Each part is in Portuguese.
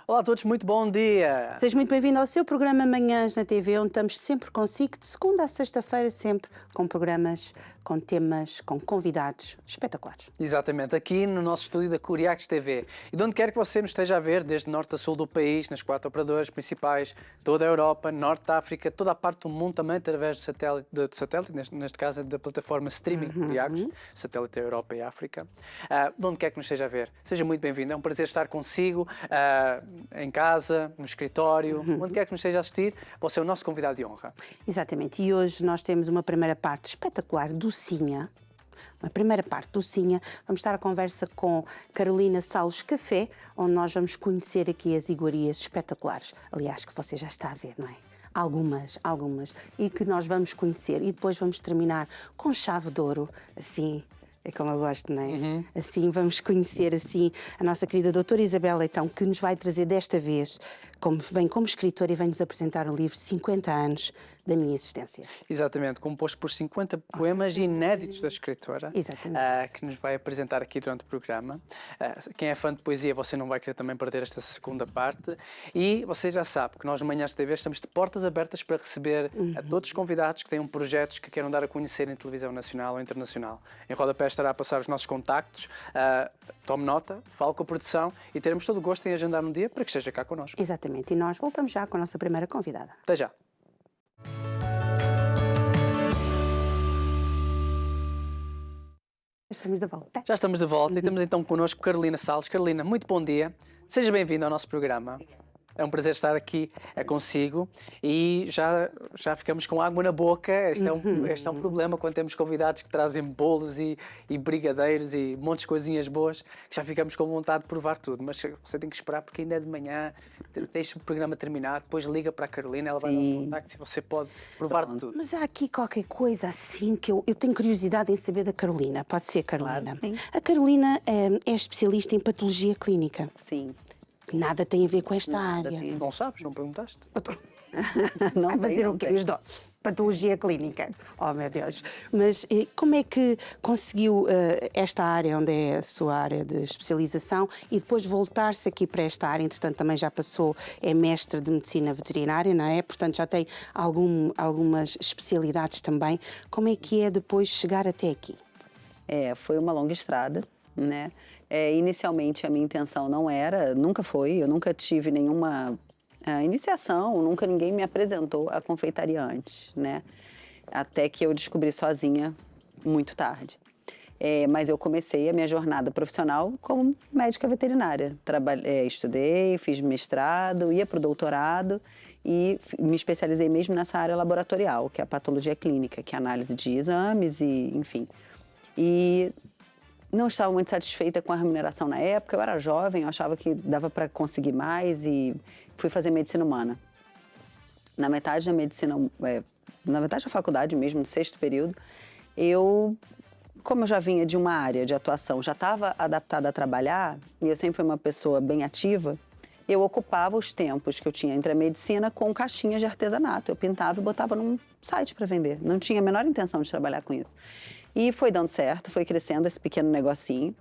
Olá a todos, muito bom dia! Seja muito bem-vindo ao seu programa Manhãs na TV, onde estamos sempre consigo, de segunda a sexta-feira, sempre com programas, com temas, com convidados espetaculares. Exatamente, aqui no nosso estúdio da Curiaques TV. E de onde quer que você nos esteja a ver, desde norte a sul do país, nas 4 operadoras principais, toda a Europa, norte da África, toda a parte do mundo também, através do satélite, neste caso da plataforma streaming Curiaques, satélite Europa e África. De onde quer que nos esteja a ver, seja muito bem-vindo, é um prazer estar consigo, em casa, no escritório, onde quer que nos esteja a assistir, você é o nosso convidado de honra. Exatamente, e hoje nós temos uma primeira parte espetacular do Sinha. Uma primeira parte do Sinha, vamos estar à conversa com Carolina Salles Café, onde nós vamos conhecer aqui as iguarias espetaculares. Aliás, que você já está a ver, não é? Algumas, e que nós vamos conhecer. E depois vamos terminar com chave de ouro, assim, é como eu gosto, não é? Assim, vamos conhecer assim a nossa querida doutora Isabel Leitão, que nos vai trazer desta vez, vem como escritora e vem-nos apresentar o livro 50 anos da minha existência. Exatamente, composto por 50 poemas inéditos da escritora, que nos vai apresentar aqui durante o programa. Quem é fã de poesia, você não vai querer também perder esta segunda parte. E você já sabe que nós, no Manhãs de TV, estamos de portas abertas para receber a todos os convidados que tenham projetos que queiram dar a conhecer em televisão nacional ou internacional. Em rodapé estará a passar os nossos contactos. Tome nota, fale com a produção e teremos todo o gosto em agendar um dia para que esteja cá connosco. Exatamente, e nós voltamos já com a nossa primeira convidada. Até já! Estamos de volta. Já estamos de volta e temos então connosco Carolina Salles. Carolina, muito bom dia. Seja bem-vinda ao nosso programa. É um prazer estar aqui consigo e já ficamos com água na boca. Este é um problema quando temos convidados que trazem bolos e brigadeiros e montes de coisinhas boas, que já ficamos com vontade de provar tudo. Mas você tem que esperar porque ainda é de manhã, deixa o programa terminar, depois liga para a Carolina, ela vai dar os contactos e você pode provar de tudo. Mas há aqui qualquer coisa assim que eu tenho curiosidade em saber da Carolina. Pode ser, Carolina? Claro, sim. A Carolina é especialista em patologia clínica. Sim. Nada tem a ver com esta área. Não sabes? Não perguntaste? Não Vai fazer o quê? Os doces? Patologia clínica. Oh, meu Deus. Mas como é que conseguiu esta área, onde é a sua área de especialização, e depois voltar-se aqui para esta área? Entretanto, também já passou, é mestre de medicina veterinária, não é? Portanto, já tem algumas especialidades também. Como é que é depois chegar até aqui? Foi uma longa estrada, né? Inicialmente a minha intenção não era, nunca foi, eu nunca tive nenhuma iniciação, nunca ninguém me apresentou a confeitaria antes, né? Até que eu descobri sozinha muito tarde. Mas eu comecei a minha jornada profissional como médica veterinária. Estudei, fiz mestrado, ia para o doutorado e me especializei mesmo nessa área laboratorial, que é a patologia clínica, que é a análise de exames e, enfim. E não estava muito satisfeita com a remuneração na época, eu era jovem, eu achava que dava para conseguir mais e fui fazer medicina humana. Na metade da medicina, na metade da faculdade mesmo, no 6º período, como eu já vinha de uma área de atuação, já estava adaptada a trabalhar, e eu sempre fui uma pessoa bem ativa, eu ocupava os tempos que eu tinha entre a medicina com caixinhas de artesanato. Eu pintava e botava num site para vender. Não tinha a menor intenção de trabalhar com isso. E foi dando certo, foi crescendo esse pequeno negocinho.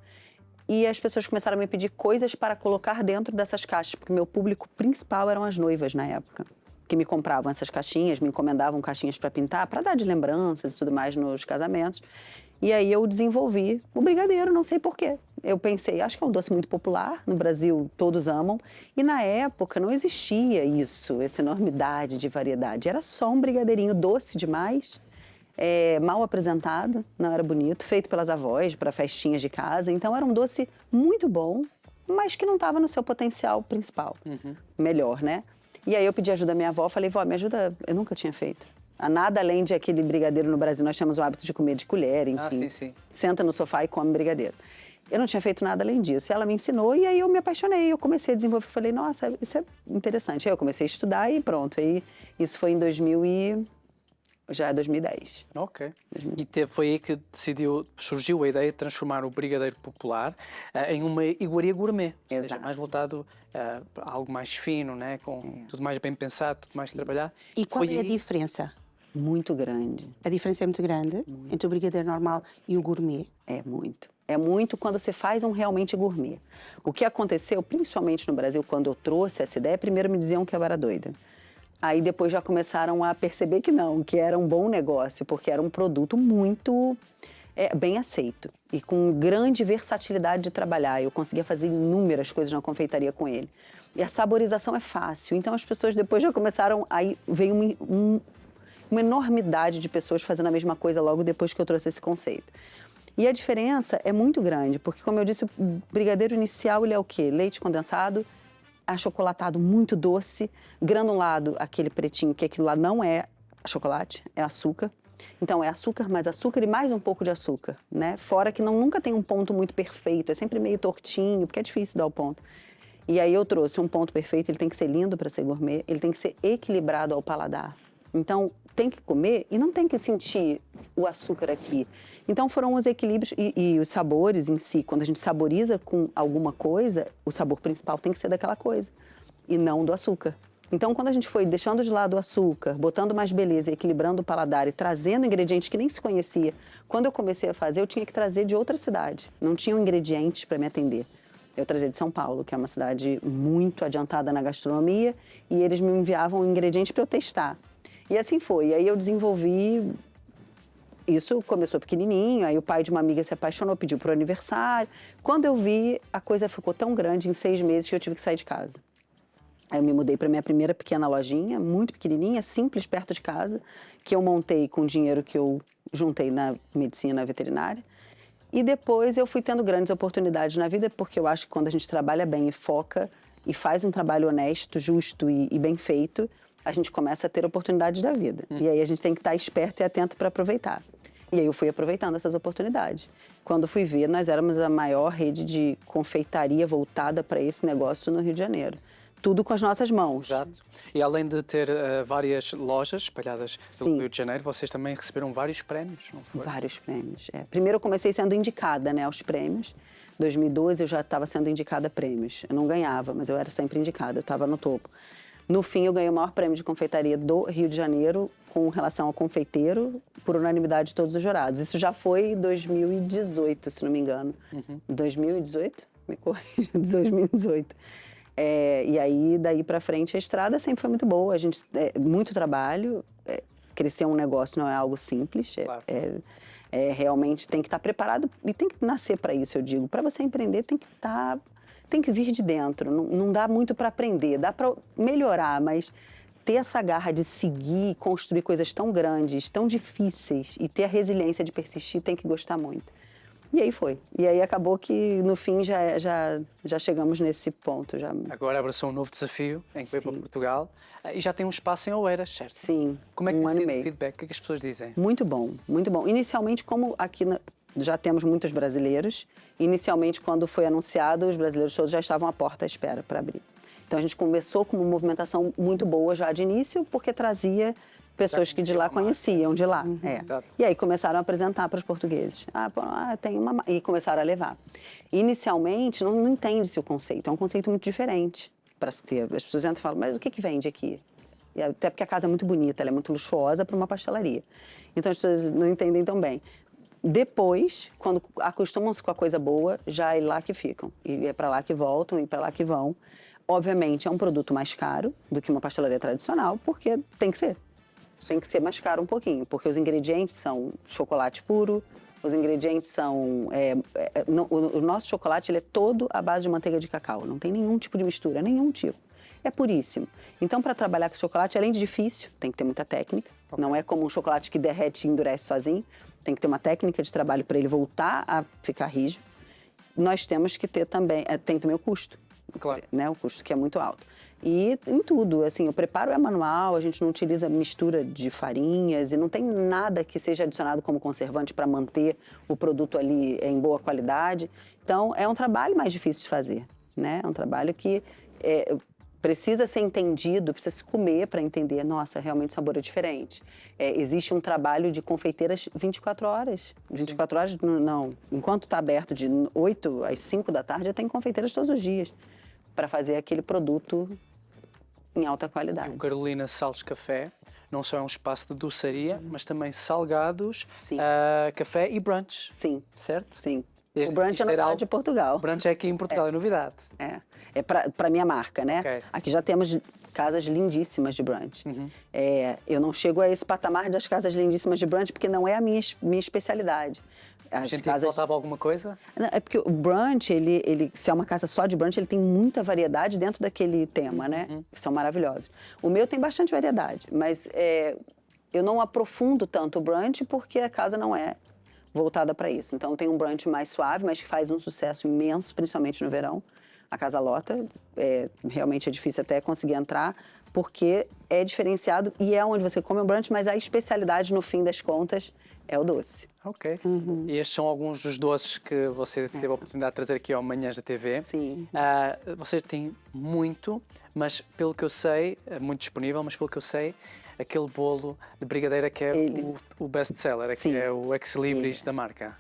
E as pessoas começaram a me pedir coisas para colocar dentro dessas caixas, porque meu público principal eram as noivas na época, que me compravam essas caixinhas, me encomendavam caixinhas para pintar, para dar de lembranças e tudo mais nos casamentos. E aí eu desenvolvi o brigadeiro, não sei porquê. Eu pensei, acho que é um doce muito popular, no Brasil todos amam, e na época não existia isso, essa enormidade de variedade. Era só um brigadeirinho doce demais, mal apresentado, não era bonito, feito pelas avós para festinhas de casa. Então era um doce muito bom, mas que não estava no seu potencial principal, melhor, né? E aí eu pedi ajuda à minha avó, falei, vó, me ajuda, eu nunca tinha feito. Nada além de aquele brigadeiro no Brasil, nós tínhamos o hábito de comer de colher, enfim. Sim. Senta no sofá e come brigadeiro. Eu não tinha feito nada além disso. E ela me ensinou e aí eu me apaixonei. Eu comecei a desenvolver, falei, nossa, isso é interessante. Aí eu comecei a estudar e pronto. Aí isso foi em 2010. Ok. E foi aí que surgiu a ideia de transformar o brigadeiro popular em uma iguaria gourmet. Ou seja, mais voltado a algo mais fino, né? Com tudo mais bem pensado, tudo mais trabalhado. E qual é a diferença? Muito grande. A diferença é muito grande entre o brigadeiro normal e o gourmet? É muito. É muito quando você faz um realmente gourmet. O que aconteceu, principalmente no Brasil, quando eu trouxe essa ideia, primeiro me diziam que eu era doida. Aí depois já começaram a perceber que não, que era um bom negócio, porque era um produto muito bem aceito e com grande versatilidade de trabalhar. Eu conseguia fazer inúmeras coisas na confeitaria com ele. E a saborização é fácil. Então as pessoas depois já começaram, aí veio uma enormidade de pessoas fazendo a mesma coisa logo depois que eu trouxe esse conceito. E a diferença é muito grande, porque como eu disse, o brigadeiro inicial ele é o quê? Leite condensado, achocolatado muito doce, granulado, aquele pretinho, que aquilo lá não é chocolate, é açúcar. Então é açúcar, mais açúcar e mais um pouco de açúcar, né? Fora que nunca tem um ponto muito perfeito, é sempre meio tortinho, porque é difícil dar o ponto. E aí eu trouxe um ponto perfeito, ele tem que ser lindo para ser gourmet, ele tem que ser equilibrado ao paladar. Então tem que comer e não tem que sentir o açúcar aqui. Então foram os equilíbrios e os sabores em si. Quando a gente saboriza com alguma coisa, o sabor principal tem que ser daquela coisa e não do açúcar. Então quando a gente foi deixando de lado o açúcar, botando mais beleza, equilibrando o paladar e trazendo ingredientes que nem se conhecia, quando eu comecei a fazer, eu tinha que trazer de outra cidade. Não tinham ingredientes para me atender. Eu trazia de São Paulo, que é uma cidade muito adiantada na gastronomia, e eles me enviavam ingredientes para eu testar. E assim foi. E aí eu desenvolvi. Isso começou pequenininho, aí o pai de uma amiga se apaixonou, pediu para o aniversário. Quando eu vi, a coisa ficou tão grande, em 6 meses, que eu tive que sair de casa. Aí eu me mudei para minha primeira pequena lojinha, muito pequenininha, simples, perto de casa, que eu montei com o dinheiro que eu juntei na medicina veterinária. E depois eu fui tendo grandes oportunidades na vida, porque eu acho que quando a gente trabalha bem e foca e faz um trabalho honesto, justo e bem feito, a gente começa a ter oportunidades da vida. E aí a gente tem que estar esperto e atento para aproveitar. E aí eu fui aproveitando essas oportunidades. Quando fui ver, nós éramos a maior rede de confeitaria voltada para esse negócio no Rio de Janeiro. Tudo com as nossas mãos. Exato. E além de ter várias lojas espalhadas pelo Sim. Rio de Janeiro, vocês também receberam vários prémios, não foi? Vários prêmios. Primeiro eu comecei sendo indicada, né, aos prêmios. Em 2012 eu já estava sendo indicada a prêmios. Eu não ganhava, mas eu era sempre indicada, eu estava no topo. No fim, eu ganhei o maior prêmio de confeitaria do Rio de Janeiro com relação ao confeiteiro, por unanimidade de todos os jurados. Isso já foi em 2018, se não me engano. 2018? Me corrija, 2018. E aí, daí para frente, a estrada sempre foi muito boa. A gente, muito trabalho, crescer um negócio não é algo simples. Claro. Realmente tem que estar preparado e tem que nascer para isso, eu digo. Para você empreender, tem que vir de dentro, não dá muito para aprender, dá para melhorar, mas ter essa garra de seguir, construir coisas tão grandes, tão difíceis e ter a resiliência de persistir, tem que gostar muito. E aí foi. E aí acabou que no fim já chegamos nesse ponto. Agora abraçou um novo desafio em que veio para Portugal e já tem um espaço em Oeiras, certo? Sim, Como é que um tem ano e sido o meio. feedback? O que é que as pessoas dizem? Muito bom, muito bom. Inicialmente, como aqui já temos muitos brasileiros, inicialmente quando foi anunciado, os brasileiros todos já estavam à porta à espera para abrir. Então a gente começou com uma movimentação muito boa já de início, porque trazia pessoas que de lá conheciam, de lá. E aí começaram a apresentar para os portugueses. Tem uma... E começaram a levar. Inicialmente, não entende-se o conceito. É um conceito muito diferente para se ter. As pessoas entram e falam, mas o que vende aqui? E até porque a casa é muito bonita, ela é muito luxuosa para uma pastelaria. Então as pessoas não entendem tão bem. Depois, quando acostumam-se com a coisa boa, já é lá que ficam. E é para lá que voltam e para lá que vão. Obviamente, é um produto mais caro do que uma pastelaria tradicional, porque tem que ser. Tem que ser mais caro um pouquinho, porque os ingredientes são chocolate puro, os ingredientes são... o nosso chocolate ele é todo à base de manteiga de cacau, não tem nenhum tipo de mistura, nenhum tipo. É puríssimo. Então, para trabalhar com chocolate, além de difícil, tem que ter muita técnica. Não é como um chocolate que derrete e endurece sozinho. Tem que ter uma técnica de trabalho para ele voltar a ficar rígido. Nós temos que ter também... tem também o custo. Claro. Né? O custo que é muito alto. E em tudo, assim, o preparo é manual, a gente não utiliza mistura de farinhas e não tem nada que seja adicionado como conservante para manter o produto ali em boa qualidade. Então, é um trabalho mais difícil de fazer, né? É um trabalho que precisa ser entendido, precisa se comer para entender, nossa, realmente o sabor é diferente. Existe um trabalho de confeiteiras 24 horas. 24 horas, não. Enquanto está aberto de 8 às 5 da tarde, tem confeiteiras todos os dias para fazer aquele produto em alta qualidade. O Carolina Salles Café não só é um espaço de doçaria, mas também salgados, café e brunch. Sim. Certo? Sim. O brunch é novidade de Portugal. O brunch é aqui em Portugal, é novidade. É para minha marca, né? Okay. Aqui já temos casas lindíssimas de brunch. Eu não chego a esse patamar das casas lindíssimas de brunch porque não é a minha especialidade. Faltava alguma coisa? Não, é porque o brunch, ele, se é uma casa só de brunch, ele tem muita variedade dentro daquele tema, né? Que são maravilhosos. O meu tem bastante variedade, mas eu não aprofundo tanto o brunch porque a casa não é voltada para isso. Então tem um brunch mais suave, mas que faz um sucesso imenso, principalmente no verão. A casa lota, realmente é difícil até conseguir entrar, porque é diferenciado e é onde você come o brunch, mas a especialidade, no fim das contas, é o doce. Ok. E estes são alguns dos doces que você teve a oportunidade de trazer aqui ao Manhãs da TV. Sim. Vocês têm muito, mas pelo que eu sei, é muito disponível, mas pelo que eu sei, aquele bolo de brigadeira que é o best-seller, que é o ex-libris da marca.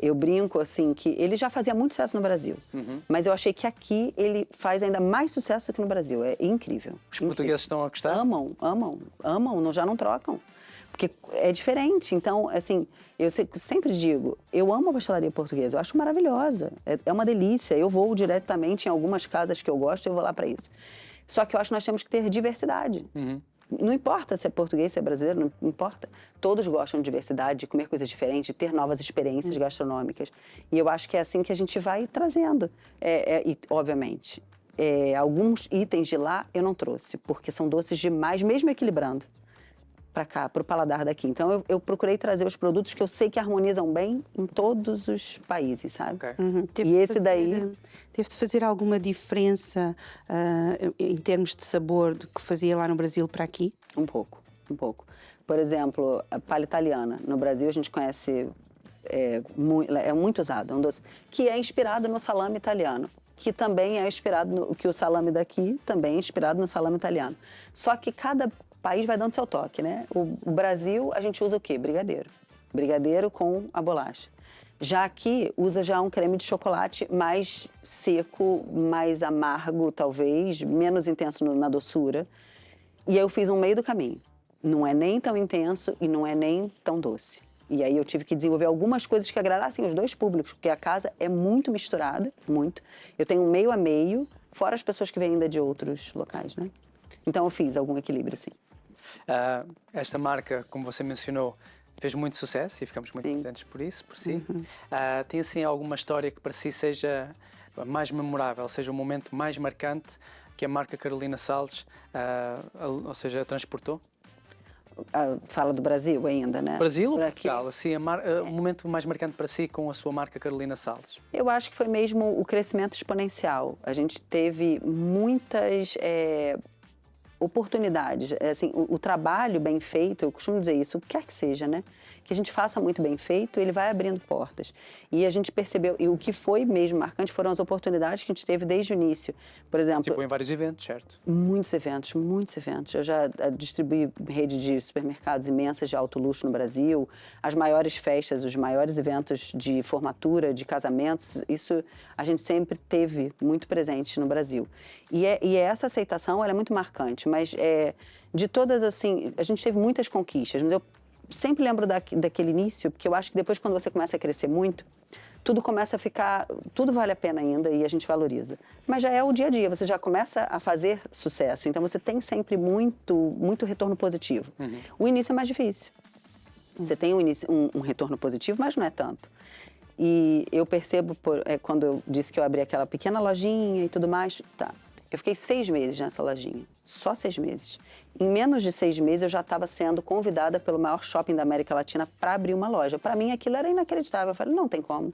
Eu brinco assim que ele já fazia muito sucesso no Brasil, mas eu achei que aqui ele faz ainda mais sucesso que no Brasil. É incrível. Os portugueses estão a gostar? Amam, já não trocam. Porque é diferente. Então, assim, eu sempre digo, eu amo a pastelaria portuguesa, eu acho maravilhosa. É uma delícia. Eu vou diretamente em algumas casas que eu gosto, eu vou lá para isso. Só que eu acho que nós temos que ter diversidade. Não importa se é português, se é brasileiro, não importa. Todos gostam de diversidade, de comer coisas diferentes, de ter novas experiências gastronômicas. E eu acho que é assim que a gente vai trazendo. E, obviamente, alguns itens de lá eu não trouxe, porque são doces demais, mesmo equilibrando para cá, para o paladar daqui. Então, eu procurei trazer os produtos que eu sei que harmonizam bem em todos os países, sabe? Okay. E esse daí... Teve de fazer alguma diferença em termos de sabor do que fazia lá no Brasil para aqui? Um pouco. Por exemplo, a palha italiana. No Brasil, a gente conhece... É muito usado, é um doce que é inspirado no salame italiano, que também é inspirado que o salame daqui também é inspirado no salame italiano. Só que cada país vai dando seu toque, né? O Brasil, a gente usa o quê? Brigadeiro com a bolacha. Já aqui, usa já um creme de chocolate mais seco, mais amargo, talvez, menos intenso na doçura. E aí eu fiz um meio do caminho. Não é nem tão intenso e não é nem tão doce. E aí eu tive que desenvolver algumas coisas que agradassem os dois públicos, porque a casa é muito misturada, muito. Eu tenho um meio a meio, fora as pessoas que vêm ainda de outros locais, né? Então eu fiz algum equilíbrio, sim. Esta marca, como você mencionou, fez muito sucesso e ficamos muito contentes por isso, por si. Tem assim alguma história que para si seja mais memorável, seja um momento mais marcante que a marca Carolina Salles, ou seja, transportou? Fala do Brasil ainda, né? Brasil ou Portugal? Assim, o momento mais marcante para si com a sua marca Carolina Salles? Eu acho que foi mesmo o crescimento exponencial. A gente teve muitas oportunidades, assim, o trabalho bem feito, eu costumo dizer isso, o que quer que seja, né? Que a gente faça muito bem feito, ele vai abrindo portas. E a gente percebeu, e o que foi mesmo marcante foram as oportunidades que a gente teve desde o início. Por exemplo... Participou em vários eventos, certo? Muitos eventos. Eu já distribuí rede de supermercados imensas de alto luxo no Brasil, as maiores festas, os maiores eventos de formatura, de casamentos, isso a gente sempre teve muito presente no Brasil. E essa aceitação, ela é muito marcante, mas de todas, assim, a gente teve muitas conquistas, mas eu sempre lembro daquele início, porque eu acho que depois, quando você começa a crescer muito, tudo começa a ficar... Tudo vale a pena ainda e a gente valoriza. Mas já é o dia a dia, você já começa a fazer sucesso. Então, você tem sempre muito retorno positivo. O início é mais difícil. Você tem um retorno positivo, mas não é tanto. E eu percebo, quando eu disse que eu abri aquela pequena lojinha e tudo mais, eu fiquei 6 meses nessa lojinha. Só 6 meses. Em menos de 6 meses, eu já estava sendo convidada pelo maior shopping da América Latina para abrir uma loja. Para mim, aquilo era inacreditável. Eu falei, não tem como.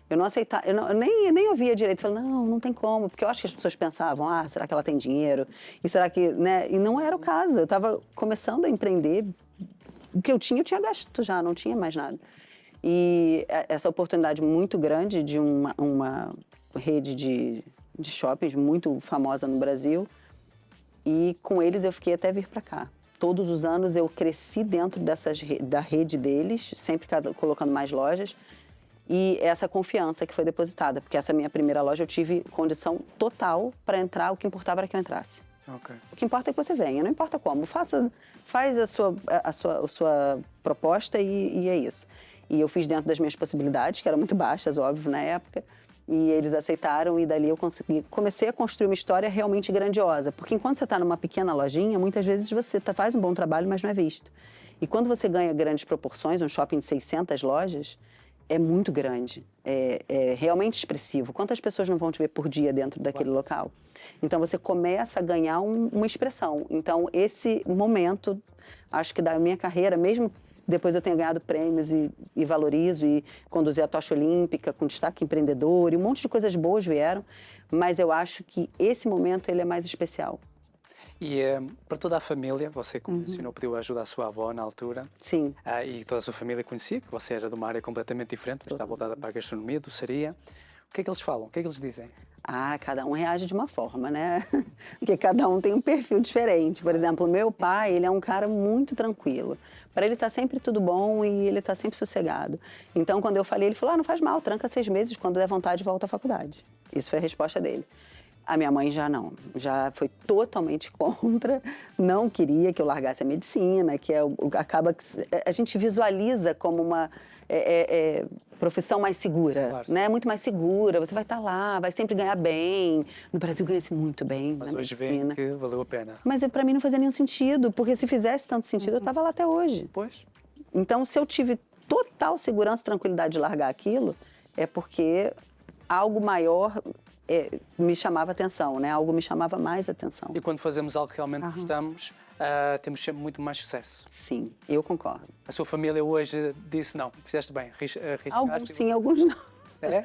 Eu não aceitava, eu nem ouvia direito. Eu falei, não tem como. Porque eu acho que as pessoas pensavam, será que ela tem dinheiro? E será que, né? E não era o caso. Eu estava começando a empreender. O que eu tinha gasto já, não tinha mais nada. E essa oportunidade muito grande de uma rede de shoppings muito famosa no Brasil. E com eles eu fiquei até vir para cá. Todos os anos eu cresci dentro da rede deles, sempre colocando mais lojas. E essa confiança que foi depositada, porque essa minha primeira loja eu tive condição total para entrar, o que importava era que eu entrasse. Okay. O que importa é que você venha, não importa como. Faz a sua proposta e é isso. E eu fiz dentro das minhas possibilidades, que eram muito baixas, óbvio, na época. E eles aceitaram e dali eu comecei a construir uma história realmente grandiosa. Porque enquanto você está numa pequena lojinha, muitas vezes você faz um bom trabalho, mas não é visto. E quando você ganha grandes proporções, um shopping de 600 lojas, é muito grande, é realmente expressivo. Quantas pessoas não vão te ver por dia dentro daquele local? Então você começa a ganhar uma expressão. Então esse momento, acho que da minha carreira, mesmo depois eu tenho ganhado prêmios e valorizo e conduzi a tocha olímpica com destaque empreendedor e um monte de coisas boas vieram, mas eu acho que esse momento ele é mais especial. E para toda a família, você, como mencionou, pediu ajuda à sua avó na altura. Sim. E toda a sua família conhecia que você era de uma área completamente diferente, está voltada para a gastronomia, doçaria. O que é que eles falam? O que é que eles dizem? Cada um reage de uma forma, né? Porque cada um tem um perfil diferente. Por exemplo, o meu pai, ele é um cara muito tranquilo. Para ele tá sempre tudo bom e ele tá sempre sossegado. Então, quando eu falei, ele falou, não faz mal, tranca 6 meses, quando der vontade, volta à faculdade. Isso foi a resposta dele. A minha mãe já não, já foi totalmente contra, não queria que eu largasse a medicina, que acaba que a gente visualiza como uma profissão mais segura, claro, né? Muito mais segura, você vai estar lá, vai sempre ganhar bem. No Brasil ganha-se muito bem na medicina. Mas hoje vê que valeu a pena. Mas para mim não fazia nenhum sentido, porque se fizesse tanto sentido, eu estava lá até hoje. Pois. Então, se eu tive total segurança e tranquilidade de largar aquilo, é porque algo maior me chamava atenção, né? Algo me chamava mais atenção. E quando fazemos algo que realmente gostamos, temos sempre muito mais sucesso. Sim, eu concordo. A sua família hoje disse, não, fizeste bem, arriscaste? Alguns sim, alguns não. É?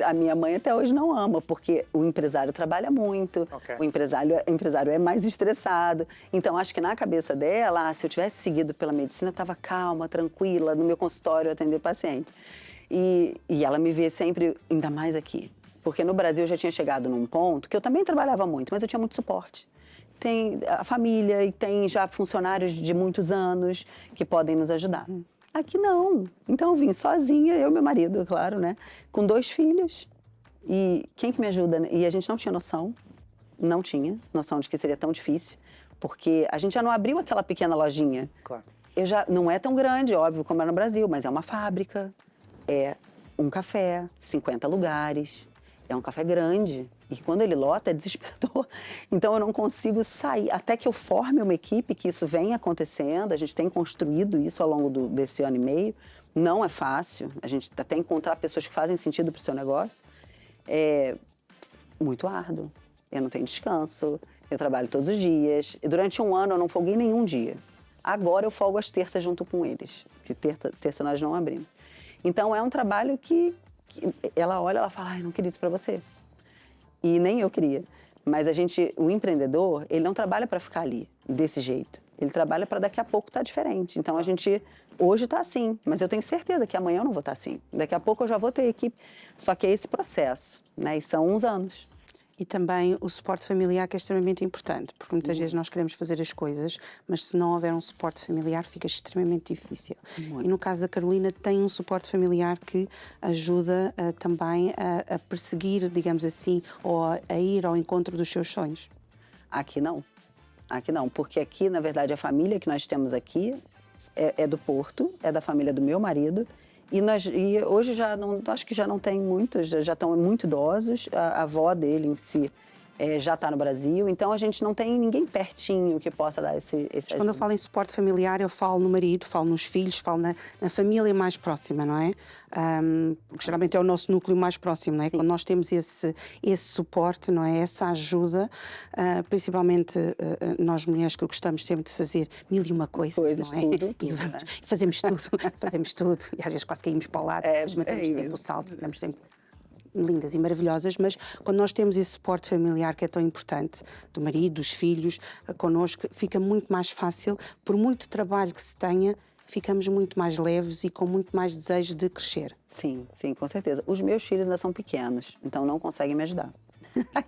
A minha mãe até hoje não ama, porque o empresário trabalha muito, o empresário é mais estressado. Então, acho que na cabeça dela, se eu tivesse seguido pela medicina, eu estava calma, tranquila, no meu consultório, atender paciente. E ela me vê sempre, ainda mais aqui. Porque no Brasil eu já tinha chegado num ponto que eu também trabalhava muito, mas eu tinha muito suporte. Tem a família e tem já funcionários de muitos anos que podem nos ajudar. Aqui não. Então eu vim sozinha, eu e meu marido, claro, né? Com 2 filhos. E quem que me ajuda? E a gente não tinha noção de que seria tão difícil, porque a gente já não abriu aquela pequena lojinha. Claro. Não é tão grande, óbvio, como é no Brasil, mas é uma fábrica, é um café, 50 lugares. É um café grande e quando ele lota é desesperador. Então eu não consigo sair, até que eu forme uma equipe, que isso venha acontecendo, a gente tem construído isso ao longo desse ano e meio. Não é fácil, a gente até encontrar pessoas que fazem sentido para o seu negócio. É muito árduo, eu não tenho descanso, eu trabalho todos os dias. E durante um ano eu não folguei nenhum dia. Agora eu folgo às terças junto com eles, que terça nós não abrimos. Então é um trabalho que ela olha, ela fala, não queria isso para você. E nem eu queria. Mas o empreendedor, ele não trabalha para ficar ali, desse jeito. Ele trabalha para daqui a pouco estar diferente. Então a gente hoje está assim, mas eu tenho certeza que amanhã eu não vou estar assim. Daqui a pouco eu já vou ter equipe. Só que é esse processo, né? E são uns anos. E também o suporte familiar, que é extremamente importante, porque muitas vezes nós queremos fazer as coisas, mas se não houver um suporte familiar fica extremamente difícil. E no caso da Carolina tem um suporte familiar que ajuda também a perseguir, digamos assim, ou a ir ao encontro dos seus sonhos. Aqui não, porque aqui, na verdade, a família que nós temos aqui é do Porto, é da família do meu marido. E hoje acho que já não tem muitos, já estão muito idosos. A avó dele em si já está no Brasil, então a gente não tem ninguém pertinho que possa dar esse Quando eu falo em suporte familiar, eu falo no marido, falo nos filhos, falo na família mais próxima, não é? Porque geralmente é o nosso núcleo mais próximo, não é? Sim. Quando nós temos esse suporte, não é? Essa ajuda, principalmente nós mulheres que gostamos sempre de fazer 1001 coisas, não é? Tudo, né? Fazemos tudo, e às vezes quase caímos para o lado, mas mantemos sempre o salto, damos sempre lindas e maravilhosas, mas quando nós temos esse suporte familiar que é tão importante, do marido, dos filhos, connosco, fica muito mais fácil, por muito trabalho que se tenha, ficamos muito mais leves e com muito mais desejo de crescer. Sim, com certeza. Os meus filhos ainda são pequenos, então não conseguem me ajudar.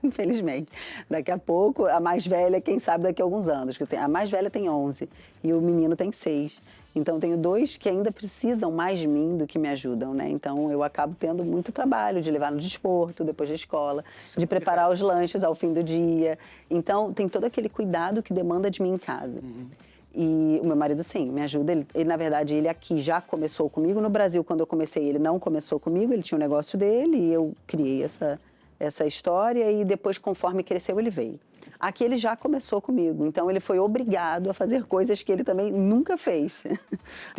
Infelizmente. Daqui a pouco, a mais velha, quem sabe daqui a alguns anos. A mais velha tem 11 e o menino tem 6. Então, tenho 2 que ainda precisam mais de mim do que me ajudam, né? Então, eu acabo tendo muito trabalho de levar no desporto, depois da escola, de preparar os lanches ao fim do dia. Então, tem todo aquele cuidado que demanda de mim em casa. E o meu marido, sim, me ajuda. Ele, na verdade, ele aqui já começou comigo. No Brasil, quando eu comecei, ele não começou comigo. Ele tinha um negócio dele e eu criei essa história. E depois, conforme cresceu, ele veio. Aqui ele já começou comigo. Então, ele foi obrigado a fazer coisas que ele também nunca fez.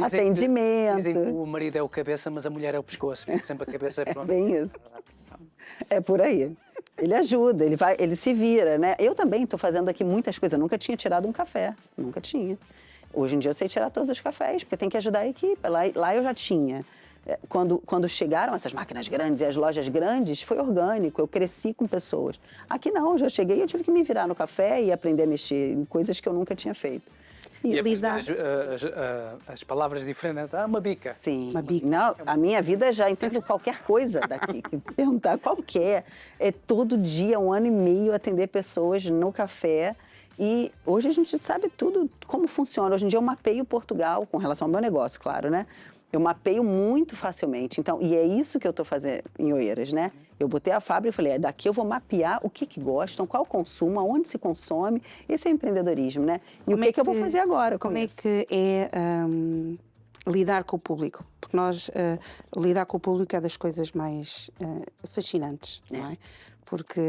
Atendimento. Dizem que o marido é o cabeça, mas a mulher é o pescoço. Sempre a cabeça é pronta. Bem isso. É por aí. Ele ajuda, ele se vira, né? Eu também estou fazendo aqui muitas coisas. Eu nunca tinha tirado um café, nunca tinha. Hoje em dia eu sei tirar todos os cafés, porque tem que ajudar a equipe. Lá eu já tinha. Quando chegaram essas máquinas grandes e as lojas grandes, foi orgânico, eu cresci com pessoas. Aqui não, eu já cheguei e eu tive que me virar no café e aprender a mexer em coisas que eu nunca tinha feito. E as palavras diferentes, uma bica. Sim. Uma bica. Não, a minha vida já entendo qualquer coisa daqui. Perguntar qualquer. É todo dia, 1 ano e meio, atender pessoas no café. E hoje a gente sabe tudo, como funciona. Hoje em dia eu mapeio Portugal, com relação ao meu negócio, claro, né? Eu mapeio muito facilmente. Então, e é isso que eu estou fazendo em Oeiras, né? Eu botei a fábrica e falei, daqui eu vou mapear o que gostam, qual o consumo, aonde se consome. Esse é o empreendedorismo, né? E o que eu vou fazer agora? Como é que é lidar com o público? Porque lidar com o público é das coisas mais fascinantes, não é? Porque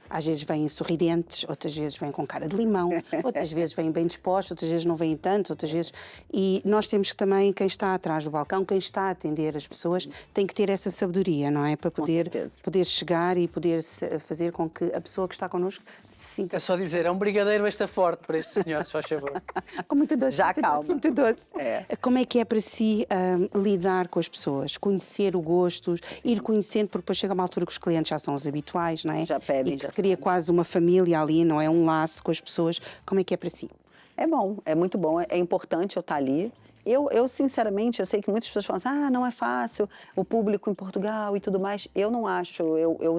às vezes vêm sorridentes, outras vezes vêm com cara de limão, outras vezes vêm bem dispostos, outras vezes não vêm tanto, outras vezes... E nós temos que também, quem está atrás do balcão, quem está a atender as pessoas, tem que ter essa sabedoria, não é? Para poder chegar e poder fazer com que a pessoa que está connosco se sinta... É só dizer, é um brigadeiro extra forte para este senhor, se faz favor. Com muito doce. Já muito calma. Doce, muito doce. É. Como é que é para si lidar com as pessoas? Conhecer o gosto, ir conhecendo, porque depois chega uma altura que os clientes já são os habituais, não é? Já pedem, e que já se cria quase uma família ali, não é? Um laço com as pessoas. Como é que é para si? É bom, é muito bom, é importante eu estar ali. Eu, sinceramente, eu sei que muitas pessoas falam assim, não é fácil, o público em Portugal e tudo mais. Eu não acho,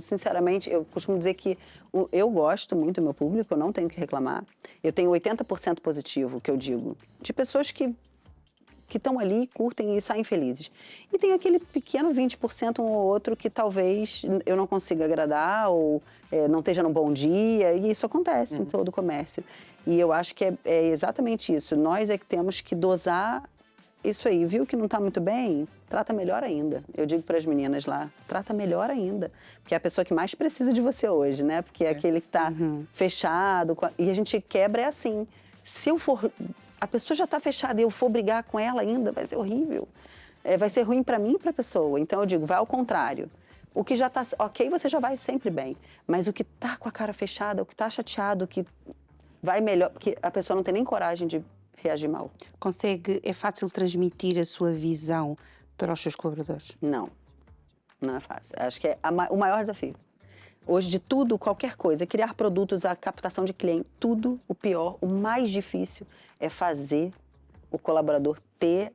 sinceramente, eu costumo dizer que eu gosto muito do meu público, eu não tenho que reclamar. Eu tenho 80% positivo, que eu digo, de pessoas que estão ali, curtem e saem felizes. E tem aquele pequeno 20%, um ou outro, que talvez eu não consiga agradar ou não esteja num bom dia, e isso acontece em todo o comércio. E eu acho que é exatamente isso. Nós é que temos que dosar isso aí. Viu que não está muito bem? Trata melhor ainda. Eu digo para as meninas lá, trata melhor ainda. Porque é a pessoa que mais precisa de você hoje, né? Porque é aquele que está fechado. E a gente quebra é assim. Se eu for... A pessoa já está fechada e eu for brigar com ela ainda, vai ser horrível. Vai ser ruim para mim e para a pessoa. Então, eu digo, vai ao contrário. O que já está ok, você já vai sempre bem. Mas o que está com a cara fechada, o que está chateado, o que vai melhor... Porque a pessoa não tem nem coragem de reagir mal. É fácil transmitir a sua visão para os seus colaboradores? Não. Não é fácil. Acho que é o maior desafio. Hoje, de tudo, qualquer coisa, criar produtos, a captação de cliente, tudo, o pior, o mais difícil é fazer o colaborador ter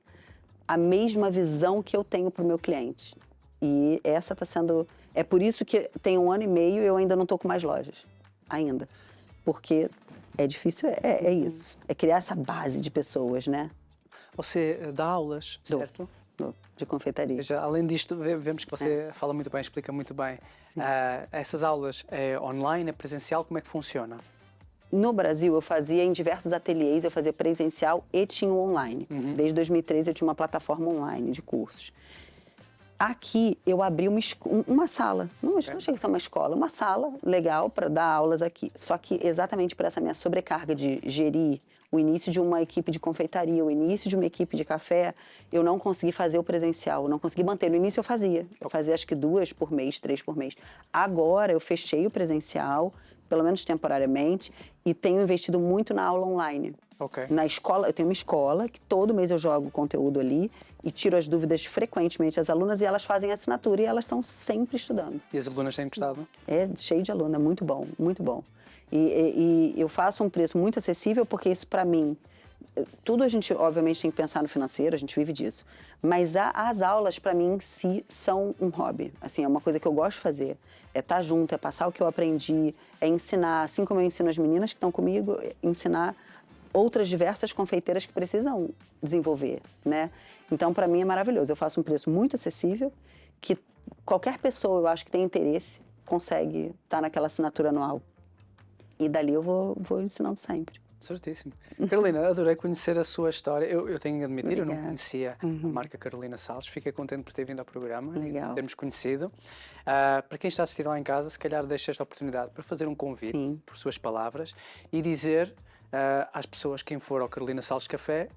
a mesma visão que eu tenho para o meu cliente. E essa está sendo... É por isso que tem 1 ano e meio e eu ainda não estou com mais lojas. Ainda. Porque é difícil, é isso. É criar essa base de pessoas, né? Você dá aulas, certo? De confeitaria. Ou seja, além disto, vemos que você fala muito bem, explica muito bem. Essas aulas é online, é presencial, como é que funciona? No Brasil, eu fazia em diversos ateliês, eu fazia presencial e tinha online. Desde 2013 eu tinha uma plataforma online de cursos. Aqui eu abri uma sala, não chega a ser uma escola, uma sala legal para dar aulas aqui. Só que exatamente por essa minha sobrecarga de gerir o início de uma equipe de confeitaria, o início de uma equipe de café, eu não consegui fazer o presencial, eu não consegui manter. No início eu fazia acho que 2 por mês, 3 por mês. Agora eu fechei o presencial, pelo menos temporariamente, e tenho investido muito na aula online. Na escola, eu tenho uma escola que todo mês eu jogo conteúdo ali e tiro as dúvidas frequentemente das alunas e elas fazem assinatura e elas estão sempre estudando. E as alunas têm gostado? É cheio de aluna, muito bom, muito bom. E eu faço um preço muito acessível porque isso para mim, tudo a gente obviamente tem que pensar no financeiro, a gente vive disso. Mas as aulas para mim em si são um hobby, assim, é uma coisa que eu gosto de fazer. É estar junto, é passar o que eu aprendi, é ensinar, assim como eu ensino as meninas que estão comigo, ensinar outras diversas confeiteiras que precisam desenvolver, né? Então, para mim, é maravilhoso. Eu faço um preço muito acessível, que qualquer pessoa, eu acho que tem interesse, consegue estar naquela assinatura anual. E dali eu vou ensinando sempre. Certíssimo. Carolina, adorei conhecer a sua história. Eu tenho que admitir, Obrigada. eu não conhecia a marca Carolina Salles. Fiquei contente por ter vindo ao programa Legal. e termos conhecido. Para quem está a assistir lá em casa, se calhar deixo esta oportunidade para fazer um convite, Sim. por suas palavras, e dizer às pessoas, quem for ao Carolina Salles Café,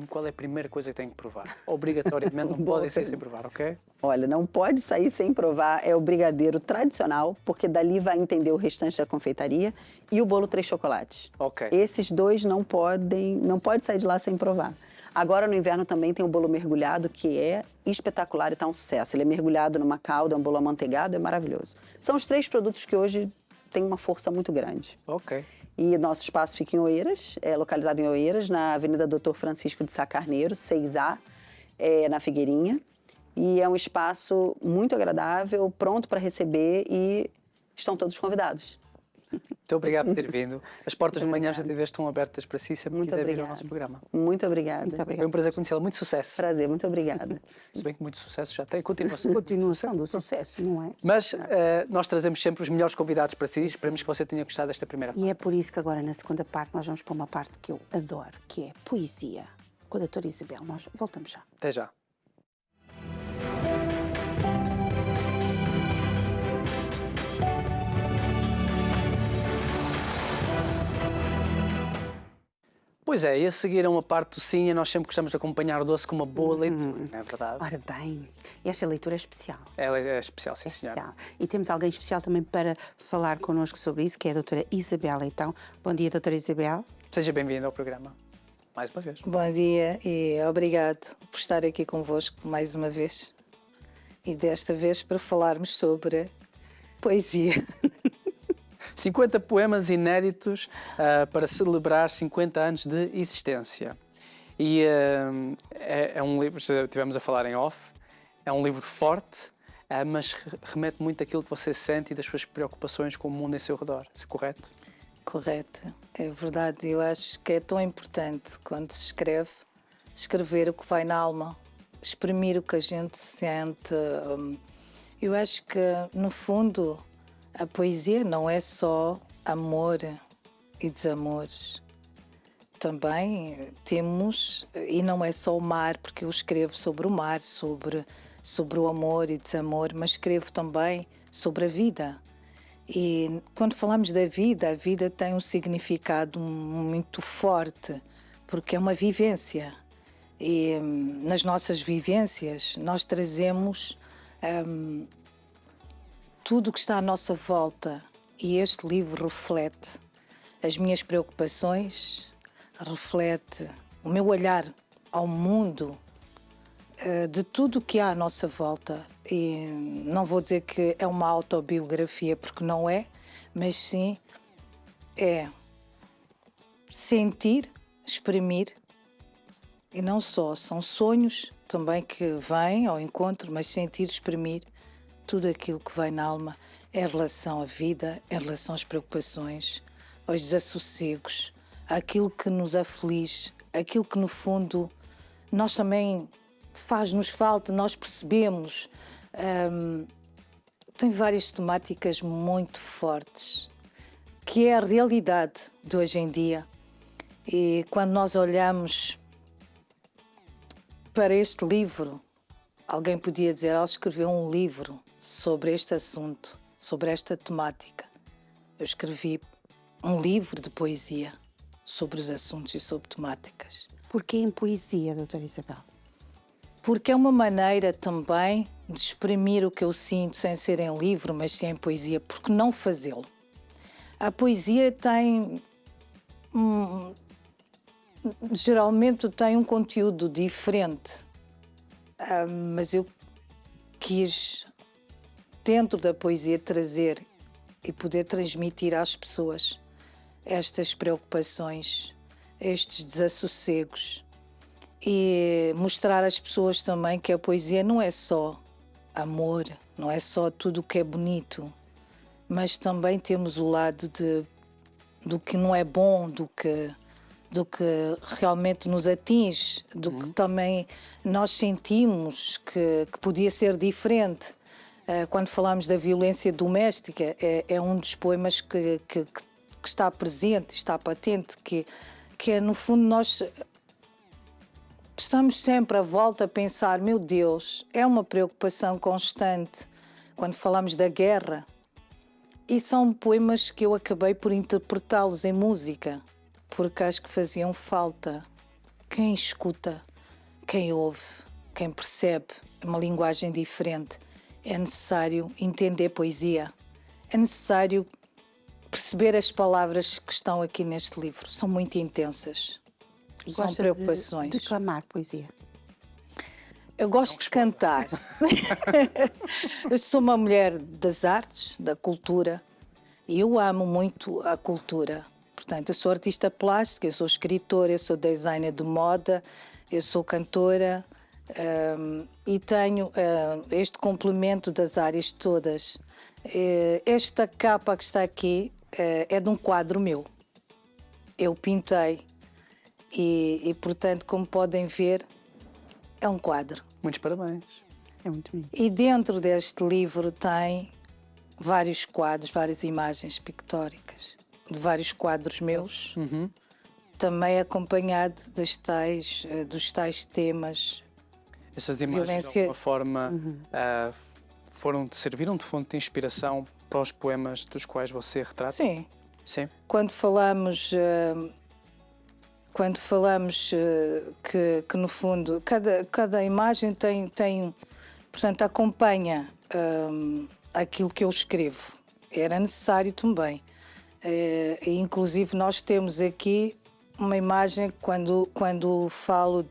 qual é a primeira coisa que tem que provar. Obrigatoriamente, não podem sair sem provar, ok? Olha, não pode sair sem provar, é o brigadeiro tradicional, porque dali vai entender o restante da confeitaria, e o bolo 3 chocolates. Ok. Esses dois não pode sair de lá sem provar. Agora, no inverno, também tem o bolo mergulhado, que é espetacular e está um sucesso. Ele é mergulhado numa calda, é um bolo amanteigado, é maravilhoso. São os 3 produtos que hoje têm uma força muito grande. Ok. E nosso espaço fica em Oeiras, é localizado em Oeiras, na Avenida Doutor Francisco de Sá Carneiro, 6A, na Figueirinha. E é um espaço muito agradável, pronto para receber, e estão todos convidados. Muito obrigado por ter vindo. As portas de manhã já estão abertas para si, sempre Muito quiser vir ao obrigada. nosso programa. Muito obrigada. Foi um prazer conhecê-la. Muito sucesso. Prazer, muito obrigada. Se bem que muito sucesso já tem. Continuação. Continuação do sucesso, não é? Mas nós trazemos sempre os melhores convidados para si. Esperemos que você tenha gostado desta primeira parte. E é por isso que agora, na segunda parte, nós vamos para uma parte que eu adoro, que é poesia, com a doutora Isabel. Nós voltamos já. Até já. Pois é, e a seguir a uma parte docinha, nós sempre gostamos de acompanhar o doce com uma boa leitura, não é verdade? Ora bem, esta leitura é especial. Ela é especial, sim, senhora. Especial. E temos alguém especial também para falar connosco sobre isso, que é a doutora Isabel Leitão. Bom dia, doutora Isabel. Seja bem-vinda ao programa, mais uma vez. Bom dia e obrigado por estar aqui convosco mais uma vez. E desta vez para falarmos sobre poesia. 50 poemas inéditos para celebrar 50 anos de existência. E é um livro, já estivemos a falar em off, é um livro forte, mas remete muito àquilo que você sente e das suas preocupações com o mundo em seu redor. Isso é correto? Correto, é verdade. Eu acho que é tão importante quando se escreve, escrever o que vai na alma, exprimir o que a gente sente. Eu acho que, no fundo, a poesia não é só amor e desamores. Também temos, e não é só o mar, porque eu escrevo sobre o mar, sobre o amor e desamor, mas escrevo também sobre a vida. E quando falamos da vida, a vida tem um significado muito forte, porque é uma vivência. E nas nossas vivências nós trazemos tudo o que está à nossa volta, e este livro reflete as minhas preocupações, reflete o meu olhar ao mundo, de tudo o que há à nossa volta. E não vou dizer que é uma autobiografia, porque não é, mas sim é sentir, exprimir, e não só, são sonhos também que vêm ao encontro, mas sentir, exprimir tudo aquilo que vai na alma em relação à vida, em relação às preocupações, aos desassossegos, àquilo que nos aflige, aquilo que no fundo nós também faz-nos falta, nós percebemos. Tem várias temáticas muito fortes, que é a realidade de hoje em dia. E quando nós olhamos para este livro, alguém podia dizer, ela escreveu um livro sobre este assunto, sobre esta temática. Eu escrevi um livro de poesia sobre os assuntos e sobre temáticas. Porquê em poesia, doutora Isabel? Porque é uma maneira também de exprimir o que eu sinto sem ser em livro, mas sim em poesia. Porque não fazê-lo? A poesia tem... geralmente tem um conteúdo diferente. Mas eu quis, dentro da poesia, trazer e poder transmitir às pessoas estas preocupações, estes desassossegos, e mostrar às pessoas também que a poesia não é só amor, não é só tudo o que é bonito, mas também temos o lado do que não é bom, do que realmente nos atinge, do que também nós sentimos que podia ser diferente. Quando falamos da violência doméstica, é um dos poemas que está presente, está patente, que que é, no fundo, nós estamos sempre à volta a pensar, meu Deus, é uma preocupação constante quando falamos da guerra. E são poemas que eu acabei por interpretá-los em música, porque acho que faziam falta. Quem escuta, quem ouve, quem percebe uma linguagem diferente, é necessário entender poesia. É necessário perceber as palavras que estão aqui neste livro. São muito intensas. São preocupações. De declamar poesia? Eu gosto de cantar. Eu sou uma mulher das artes, da cultura, e eu amo muito a cultura. Portanto, eu sou artista plástica, eu sou escritora, eu sou designer de moda, eu sou cantora, e tenho este complemento das áreas todas. Esta capa que está aqui é de um quadro meu. Eu pintei e, portanto, como podem ver, é um quadro. Muitos parabéns. É muito bonito. E dentro deste livro tem vários quadros, várias imagens pictóricas, de vários quadros meus, também acompanhado dos tais temas. Essas imagens, de alguma forma, serviram de fonte de inspiração para os poemas dos quais você retrata? Sim. Sim. Quando falamos que no fundo cada imagem tem portanto acompanha aquilo que eu escrevo. Era necessário também. Inclusive nós temos aqui uma imagem quando falo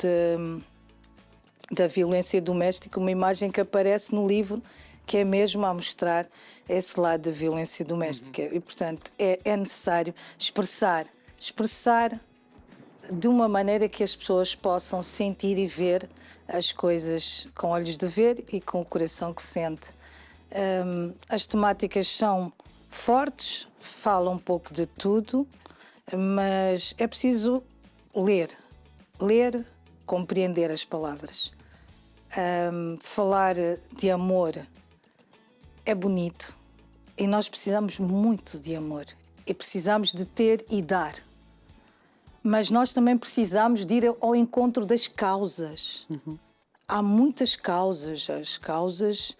da violência doméstica, uma imagem que aparece no livro que é mesmo a mostrar esse lado da violência doméstica. E portanto é necessário expressar de uma maneira que as pessoas possam sentir e ver as coisas com olhos de ver e com o coração que sente. As temáticas são fortes, falam um pouco de tudo, mas é preciso ler, compreender as palavras. Falar de amor é bonito e nós precisamos muito de amor e precisamos de ter e dar. Mas nós também precisamos de ir ao encontro das causas. Há muitas causas, as causas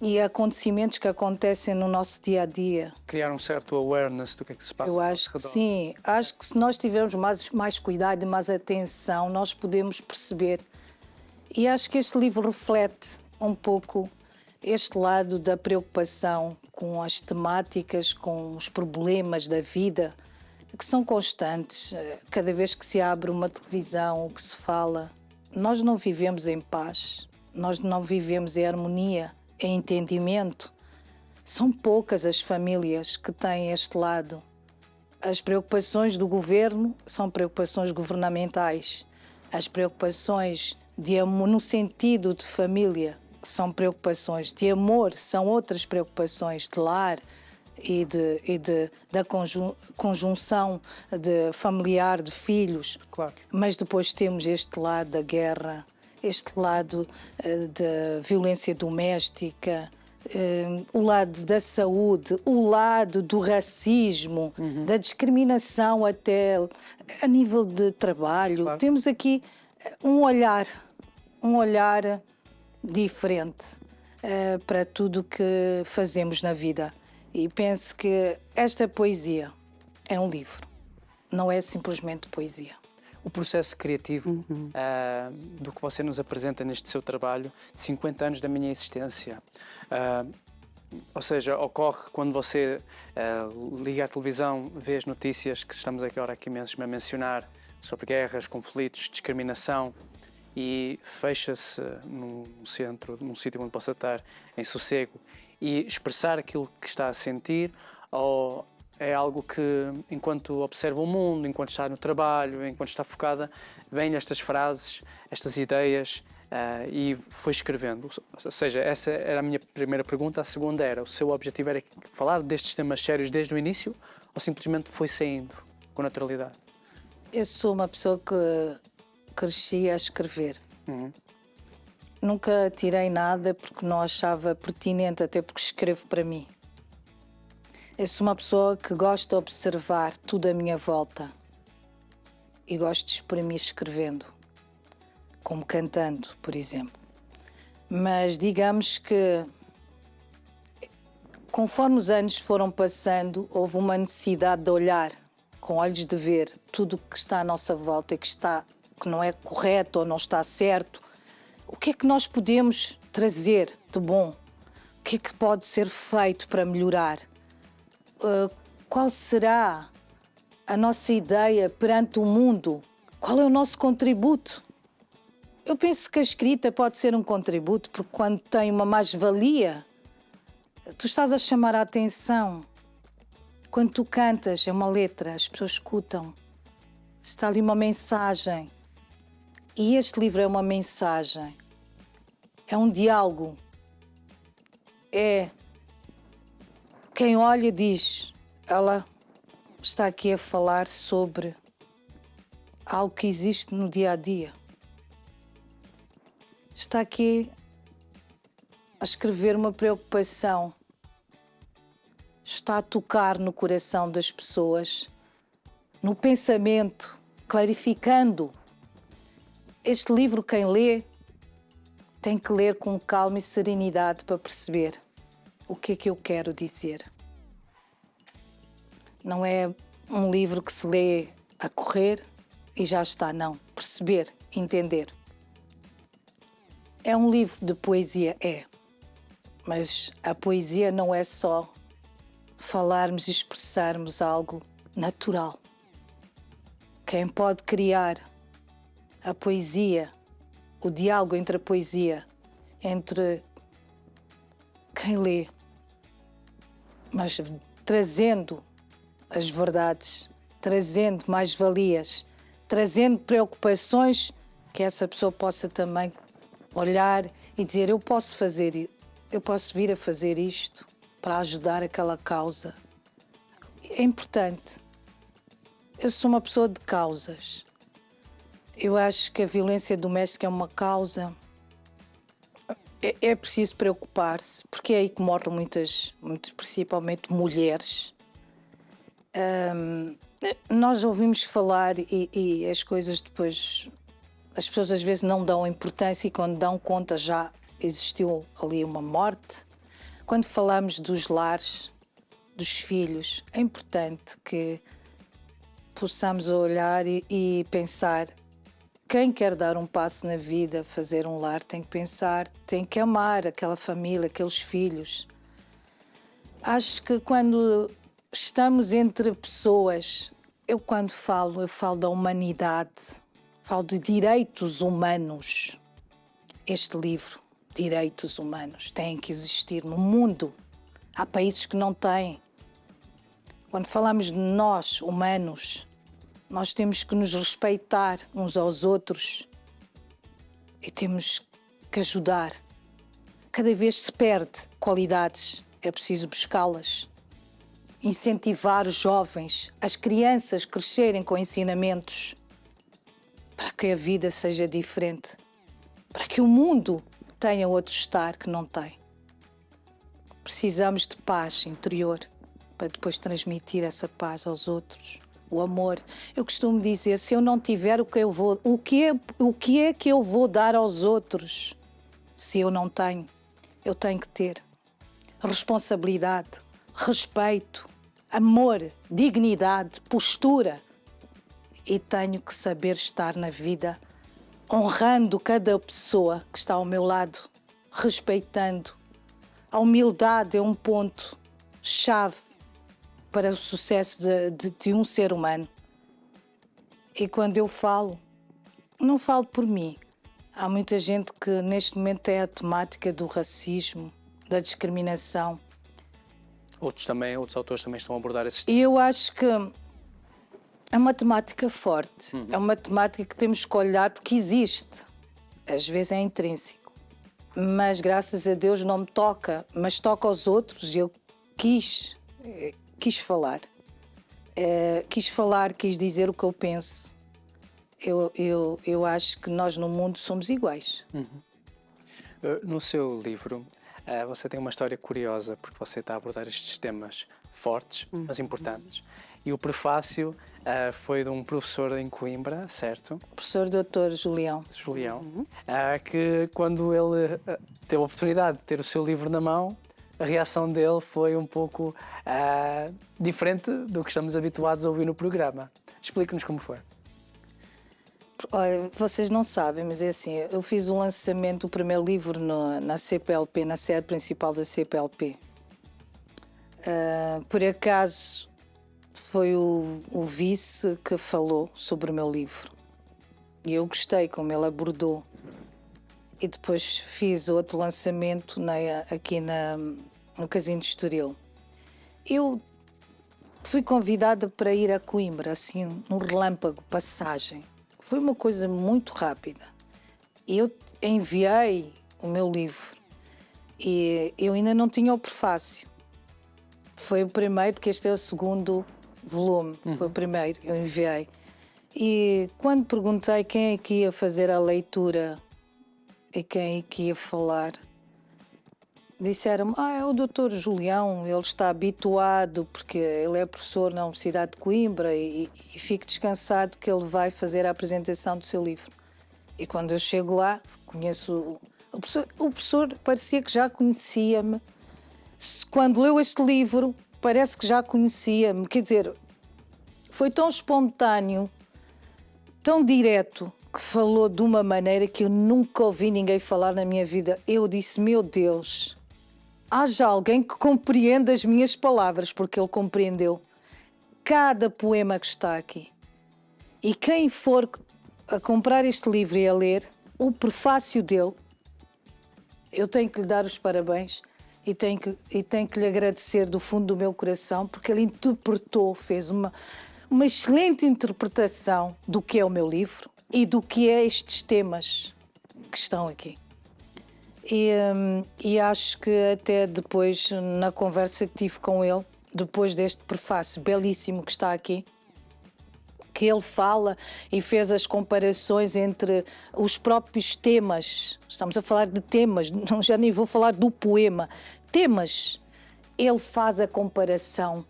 e acontecimentos que acontecem no nosso dia-a-dia. Criar um certo awareness do que é que se passa. Eu acho que sim. Acho que se nós tivermos mais cuidado e mais atenção, nós podemos perceber. E acho que este livro reflete um pouco este lado da preocupação com as temáticas, com os problemas da vida, que são constantes. Cada vez que se abre uma televisão, o que se fala, nós não vivemos em paz, nós não vivemos em harmonia, em entendimento. São poucas as famílias que têm este lado. As preocupações do governo são preocupações governamentais. As preocupações de amor, no sentido de família, que são preocupações de amor, são outras preocupações de lar, e da conjunção de familiar, de filhos. Claro. Mas depois temos este lado da guerra, este lado da violência doméstica, o lado da saúde, o lado do racismo, da discriminação até a nível de trabalho. Claro. Temos aqui um olhar diferente para tudo o que fazemos na vida. E penso que esta poesia é um livro, não é simplesmente poesia. O processo criativo do que você nos apresenta neste seu trabalho, de 50 anos da minha existência, ou seja, ocorre quando você liga à televisão, vê as notícias que estamos agora aqui mesmo a mencionar sobre guerras, conflitos, discriminação, e fecha-se num sítio onde possa estar em sossego e expressar aquilo que está a sentir, ou é algo que, enquanto observa o mundo, enquanto está no trabalho, enquanto está focada, vêm estas frases, estas ideias e foi escrevendo? Ou seja, essa era a minha primeira pergunta. A segunda era, o seu objetivo era falar destes temas sérios desde o início ou simplesmente foi saindo com naturalidade? Eu sou uma pessoa que cresci a escrever. Nunca tirei nada porque não achava pertinente, até porque escrevo para mim. Eu sou uma pessoa que gosta de observar tudo à minha volta. e gosto de exprimir escrevendo, como cantando, por exemplo. Mas digamos que, conforme os anos foram passando, houve uma necessidade de olhar com olhos de ver tudo o que está à nossa volta e que não é correto ou não está certo. O que é que nós podemos trazer de bom? O que é que pode ser feito para melhorar? Qual será a nossa ideia perante o mundo? Qual é o nosso contributo? Eu penso que a escrita pode ser um contributo, porque quando tem uma mais-valia, tu estás a chamar a atenção. Quando tu cantas, é uma letra, as pessoas escutam. Está ali uma mensagem. E este livro é uma mensagem. É um diálogo. É quem olha diz, ela está aqui a falar sobre algo que existe no dia a dia. Está aqui a escrever uma preocupação. Está a tocar no coração das pessoas, no pensamento, clarificando. Este livro, quem lê, tem que ler com calma e serenidade para perceber o que é que eu quero dizer. Não é um livro que se lê a correr e já está, não. Perceber, entender. É um livro de poesia, é. Mas a poesia não é só falarmos e expressarmos algo natural. Quem pode criar a poesia, o diálogo entre a poesia, entre quem lê, mas trazendo as verdades, trazendo mais-valias, trazendo preocupações que essa pessoa possa também olhar e dizer: eu posso fazer, eu posso vir a fazer isto para ajudar aquela causa. É importante. Eu sou uma pessoa de causas. Eu acho que a violência doméstica é uma causa. É preciso preocupar-se, porque é aí que morrem muitas, principalmente mulheres. Nós ouvimos falar e as coisas depois... As pessoas às vezes não dão importância e quando dão conta já existiu ali uma morte. Quando falamos dos lares, dos filhos, é importante que possamos olhar e pensar: quem quer dar um passo na vida, fazer um lar, tem que pensar, tem que amar aquela família, aqueles filhos. Acho que quando estamos entre pessoas, eu falo da humanidade, falo de direitos humanos. Este livro, direitos humanos, têm que existir no mundo. Há países que não têm. Quando falamos de nós, humanos, nós temos que nos respeitar uns aos outros e temos que ajudar. Cada vez se perde qualidades, é preciso buscá-las. Incentivar os jovens, as crianças crescerem com ensinamentos para que a vida seja diferente, para que o mundo tenha outro estar que não tem. Precisamos de paz interior para depois transmitir essa paz aos outros. O amor. Eu costumo dizer, se eu não tiver, o que é que eu vou dar aos outros? Se eu não tenho, eu tenho que ter responsabilidade, respeito, amor, dignidade, postura. E tenho que saber estar na vida, honrando cada pessoa que está ao meu lado, respeitando. A humildade é um ponto-chave para o sucesso de um ser humano. E quando eu falo, não falo por mim. Há muita gente que neste momento é a temática do racismo, da discriminação. Outros autores também estão a abordar esses temas. E eu acho que é uma temática forte, é uma temática que temos que olhar porque existe. Às vezes é intrínseco. Mas graças a Deus não me toca, mas toca aos outros e eu quis falar. Quis dizer o que eu penso. Eu acho que nós no mundo somos iguais. No seu livro, você tem uma história curiosa, porque você está a abordar estes temas fortes, mas importantes. E o prefácio foi de um professor em Coimbra, certo? Professor Dr. Julião. Que quando ele teve a oportunidade de ter o seu livro na mão, a reação dele foi um pouco diferente do que estamos habituados a ouvir no programa. Explique-nos como foi. Olha, vocês não sabem, mas é assim, eu fiz o lançamento do primeiro livro na CPLP, na sede principal da CPLP. Por acaso foi o vice que falou sobre o meu livro e eu gostei como ele abordou, e depois fiz outro lançamento aqui no Casino de Estoril. Eu fui convidada para ir a Coimbra, assim, num relâmpago, passagem. Foi uma coisa muito rápida. Eu enviei o meu livro e eu ainda não tinha o prefácio. Foi o primeiro, porque este é o segundo volume. Foi o primeiro, eu enviei. E quando perguntei quem é que ia fazer a leitura e quem é que ia falar, disseram-me, é o Dr. Julião, ele está habituado, porque ele é professor na Universidade de Coimbra e fique descansado que ele vai fazer a apresentação do seu livro. E quando eu chego lá, conheço o professor parecia que já conhecia-me. Quando leu este livro, parece que já conhecia-me. Quer dizer, foi tão espontâneo, tão direto, que falou de uma maneira que eu nunca ouvi ninguém falar na minha vida. Eu disse, meu Deus, haja alguém que compreenda as minhas palavras, porque ele compreendeu cada poema que está aqui. E quem for a comprar este livro e a ler, o prefácio dele, eu tenho que lhe dar os parabéns. E tenho que lhe agradecer do fundo do meu coração, porque ele interpretou, fez uma excelente interpretação do que é o meu livro e do que é estes temas que estão aqui. E acho que até depois, na conversa que tive com ele, depois deste prefácio belíssimo que está aqui, que ele fala e fez as comparações entre os próprios temas. Estamos a falar de temas, já nem vou falar do poema. Temas. Ele faz a comparação,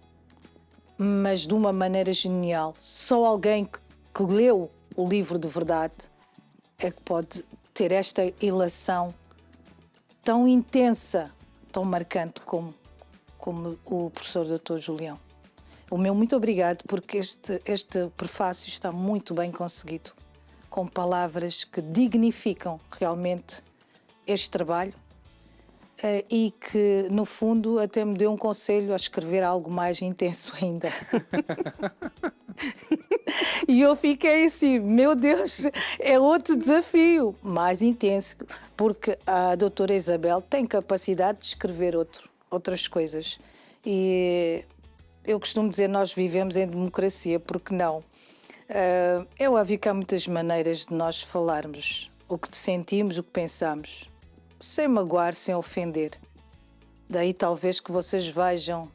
mas de uma maneira genial. Só alguém que leu o livro de verdade é que pode ter esta ilação tão intensa, tão marcante como o professor Dr. Julião. O meu muito obrigado, porque este prefácio está muito bem conseguido, com palavras que dignificam realmente este trabalho e que, no fundo, até me deu um conselho a escrever algo mais intenso ainda. E eu fiquei assim, meu Deus, é outro desafio, mais intenso, porque a doutora Isabel tem capacidade de escrever outras coisas. E eu costumo dizer, nós vivemos em democracia, porque não? É óbvio que há muitas maneiras de nós falarmos o que sentimos, o que pensamos, sem magoar, sem ofender. Daí talvez que vocês vejam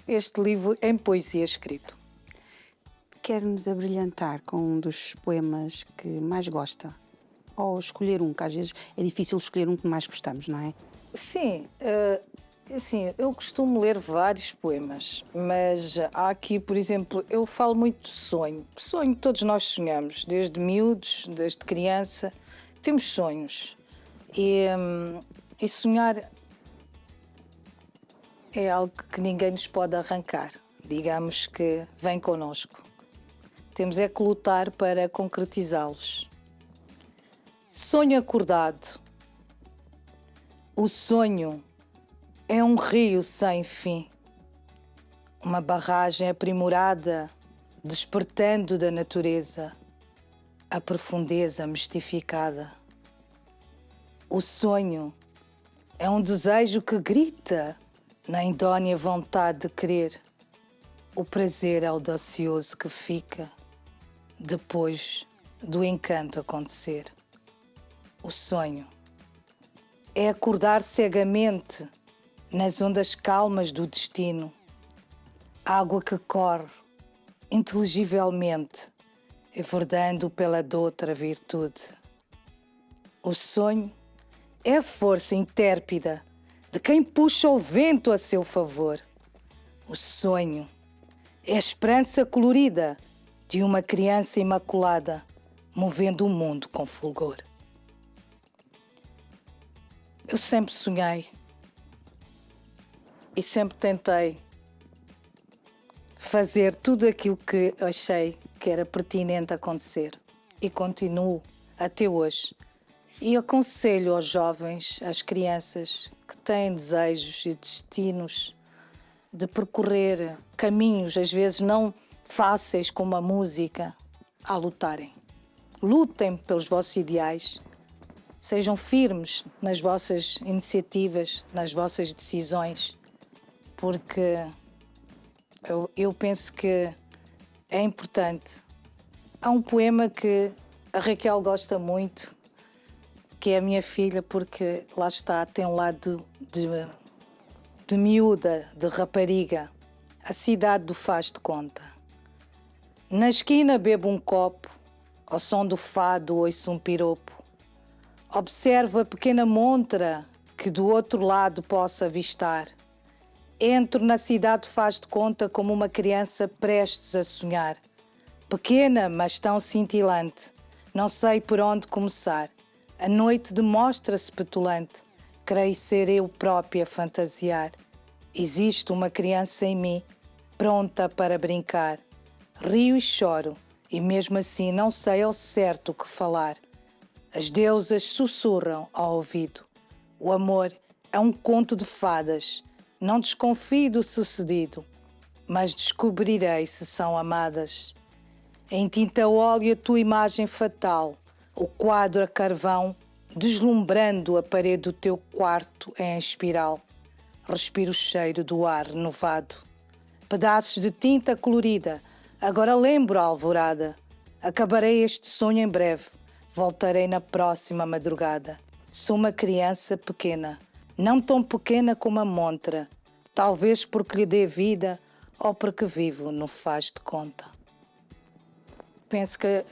este livro em poesia escrito. Quer-nos abrilhantar com um dos poemas que mais gosta? Ou escolher um, que às vezes é difícil escolher um que mais gostamos, não é? Sim, assim, eu costumo ler vários poemas, mas há aqui, por exemplo, eu falo muito de sonho. Sonho, todos nós sonhamos, desde miúdos, desde criança, temos sonhos. E sonhar é algo que ninguém nos pode arrancar. Digamos que vem connosco. Temos é que lutar para concretizá-los. Sonho acordado. O sonho é um rio sem fim, uma barragem aprimorada, despertando da natureza a profundeza mistificada. O sonho é um desejo que grita na indónia vontade de querer, o prazer audacioso que fica depois do encanto acontecer. O sonho é acordar cegamente nas ondas calmas do destino, água que corre inteligivelmente, everdando pela doutra virtude. O sonho é a força intérpida de quem puxa o vento a seu favor. O sonho É a esperança colorida de uma criança imaculada, movendo o mundo com fulgor. Eu sempre sonhei e sempre tentei fazer tudo aquilo que achei que era pertinente acontecer e continuo até hoje. E aconselho aos jovens, às crianças que têm desejos e destinos de percorrer caminhos, às vezes não fáceis como a música, a lutarem. Lutem pelos vossos ideais, sejam firmes nas vossas iniciativas, nas vossas decisões, porque eu penso que é importante. Há um poema que a Raquel gosta muito, que é a minha filha, porque lá está, tem um lado de miúda, de rapariga. A cidade do faz de conta. Na esquina bebo um copo, ao som do fado ouço um piropo. Observo a pequena montra que do outro lado posso avistar. Entro na cidade faz de conta como uma criança prestes a sonhar. Pequena, mas tão cintilante, não sei por onde começar. A noite demonstra-se petulante, creio ser eu própria a fantasiar. Existe uma criança em mim, pronta para brincar. Rio e choro, e mesmo assim não sei ao certo o que falar. As deusas sussurram ao ouvido. O amor é um conto de fadas. Não desconfio do sucedido, mas descobrirei se são amadas. Em tinta óleo a tua imagem fatal, o quadro a carvão, deslumbrando a parede do teu quarto em espiral. Respiro o cheiro do ar renovado. Pedaços de tinta colorida, agora lembro a alvorada. Acabarei este sonho em breve, voltarei na próxima madrugada. Sou uma criança pequena, não tão pequena como a montra, talvez porque lhe dê vida ou porque vivo no faz de conta. Penso que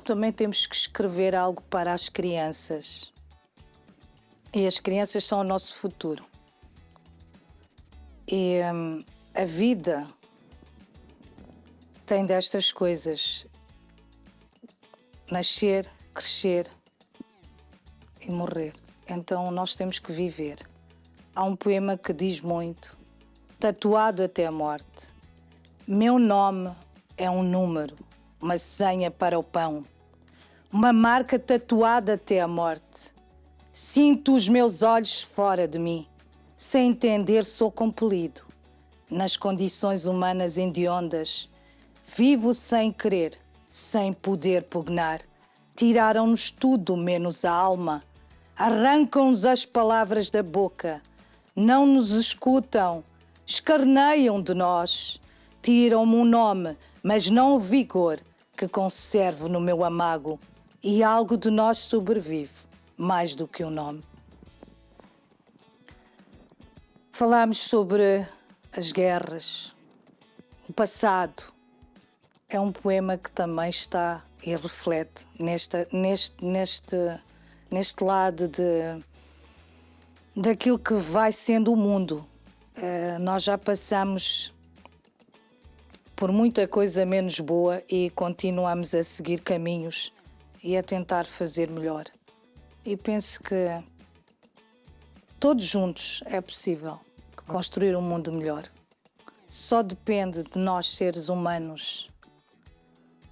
também temos que escrever algo para as crianças. E as crianças são o nosso futuro. E a vida tem destas coisas: nascer, crescer e morrer. Então nós temos que viver. Há um poema que diz muito, tatuado até a morte. Meu nome é um número, uma senha para o pão. Uma marca tatuada até a morte. Sinto os meus olhos fora de mim. Sem entender sou compelido. Nas condições humanas hediondas, vivo sem querer, sem poder pugnar. Tiraram-nos tudo menos a alma. Arrancam-nos as palavras da boca. Não nos escutam. Escarneiam de nós. Tiram-me um nome, mas não o vigor que conservo no meu amago. E algo de nós sobrevive, mais do que o nome. Falámos sobre as guerras, o passado. É um poema que também está e reflete neste lado daquilo que vai sendo o mundo. Nós já passamos por muita coisa menos boa e continuamos a seguir caminhos e a tentar fazer melhor. E penso que todos juntos é possível construir um mundo melhor. Só depende de nós, seres humanos,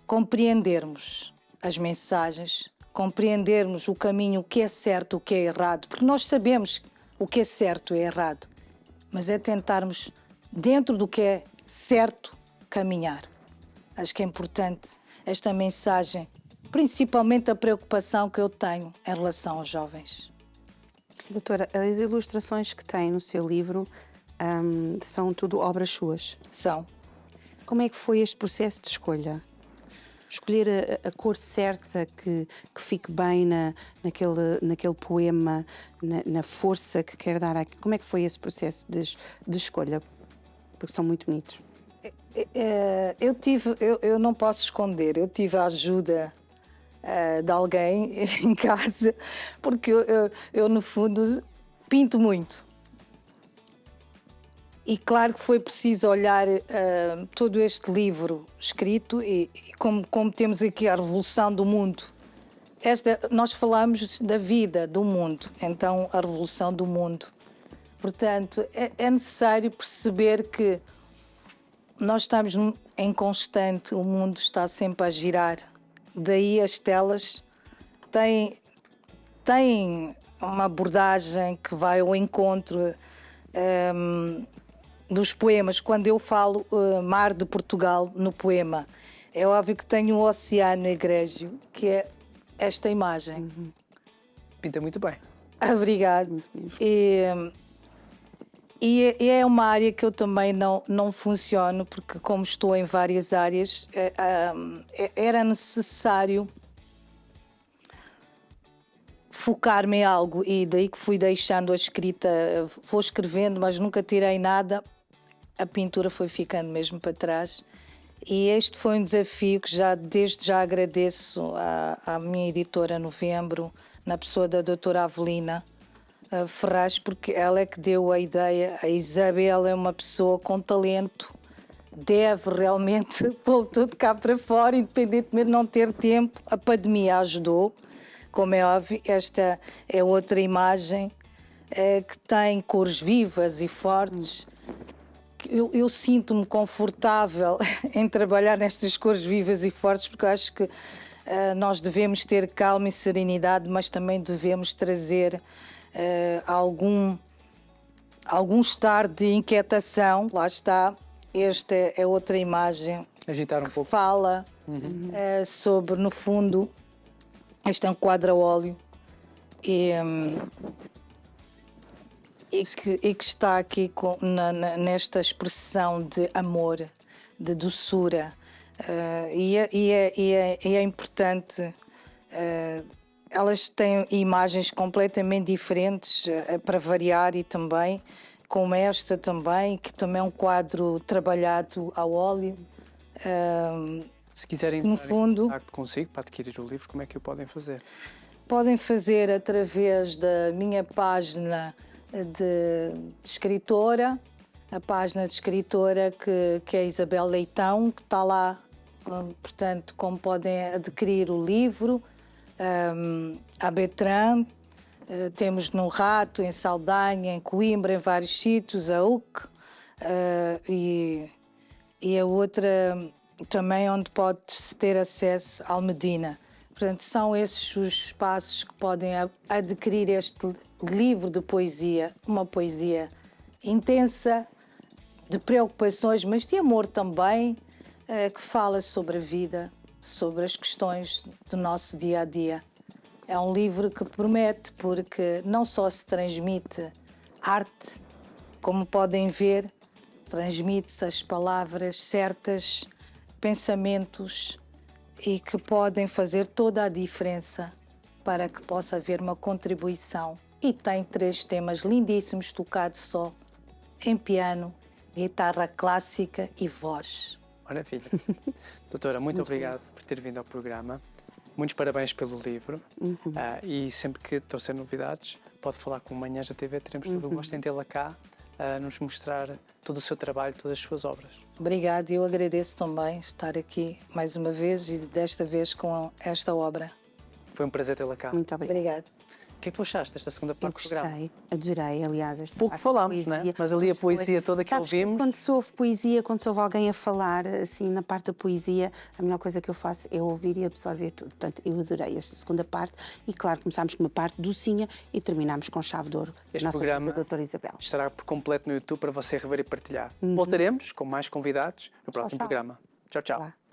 compreendermos as mensagens, compreendermos o caminho, o que é certo, o que é errado, porque nós sabemos o que é certo e errado, mas é tentarmos, dentro do que é certo, caminhar. Acho que é importante esta mensagem, principalmente a preocupação que eu tenho em relação aos jovens. Doutora, as ilustrações que tem no seu livro são tudo obras suas? São. Como é que foi este processo de escolha? Escolher a cor certa que fique bem naquele poema, na força que quer dar aqui. Como é que foi esse processo de escolha? Porque são muito bonitos. Eu não posso esconder, eu tive a ajuda de alguém em casa, porque eu no fundo pinto muito. E claro que foi preciso olhar todo este livro escrito e como temos aqui a revolução do mundo. Nós falamos da vida, do mundo, então a revolução do mundo. Portanto, é necessário perceber que nós estamos em constante, o mundo está sempre a girar. Daí as telas têm uma abordagem que vai ao encontro dos poemas. Quando eu falo Mar de Portugal no poema, é óbvio que tenho um oceano egrégio, que é esta imagem. Pinta muito bem. Obrigado. E é uma área que eu também não funciono, porque como estou em várias áreas, era necessário focar-me em algo, e daí que fui deixando a escrita, vou escrevendo, mas nunca tirei nada, a pintura foi ficando mesmo para trás. E este foi um desafio que desde já agradeço à minha editora Novembro, na pessoa da doutora Avelina Ferraz, porque ela é que deu a ideia. A Isabel é uma pessoa com talento, deve realmente pô-lo tudo cá para fora, independentemente de não ter tempo. A pandemia ajudou, como é óbvio. Esta é outra imagem que tem cores vivas e fortes. Eu sinto-me confortável em trabalhar nestas cores vivas e fortes, porque eu acho que nós devemos ter calma e serenidade, mas também devemos trazer algum estado de inquietação. Lá está, esta é outra imagem Agitar um pouco. Fala sobre, no fundo, este é um quadro a óleo e que está aqui nesta expressão de amor, de doçura. E é importante. Elas têm imagens completamente diferentes, para variar, e também, como esta também, que também é um quadro trabalhado a óleo. Se quiserem no entrar fundo, em contato consigo para adquirir o livro, como é que o podem fazer? Podem fazer através da minha página de escritora, a página de escritora que é Isabel Leitão, que está lá, portanto, como podem adquirir o livro. A Betran, temos no Rato, em Saldanha, em Coimbra, em vários sítios, a UC, e a outra também onde pode-se ter acesso ao Medina. Portanto, são esses os espaços que podem adquirir este livro de poesia, uma poesia intensa, de preocupações, mas de amor também, que fala sobre a vida, sobre as questões do nosso dia-a-dia. É um livro que promete, porque não só se transmite arte, como podem ver, transmite-se as palavras certas, pensamentos, e que podem fazer toda a diferença para que possa haver uma contribuição. E tem 3 temas lindíssimos, tocados só em piano, guitarra clássica e voz. Maravilha. Doutora, muito obrigado por ter vindo ao programa. Muitos parabéns pelo livro. E sempre que trouxer novidades, pode falar com o Manhãs da TV. Teremos todo o gosto em tê-la cá, a nos mostrar todo o seu trabalho, todas as suas obras. Obrigada, eu agradeço também estar aqui mais uma vez, e desta vez com esta obra. Foi um prazer tê-la cá. Muito obrigada. Obrigada. O que é que tu achaste desta segunda parte do programa? Adorei, aliás. Esta Pouco parte falámos, de não é? poesia. Mas ali a poesia toda que Sabes ouvimos... Quando se ouve poesia, quando se ouve alguém a falar, assim, na parte da poesia, a melhor coisa que eu faço é ouvir e absorver tudo. Portanto, eu adorei esta segunda parte e, claro, começámos com uma parte docinha e terminámos com chave de ouro. Este nossa programa doutora Isabel. estará por completo no YouTube para você rever e partilhar. Voltaremos com mais convidados no próximo programa. Tchau, tchau. Olá.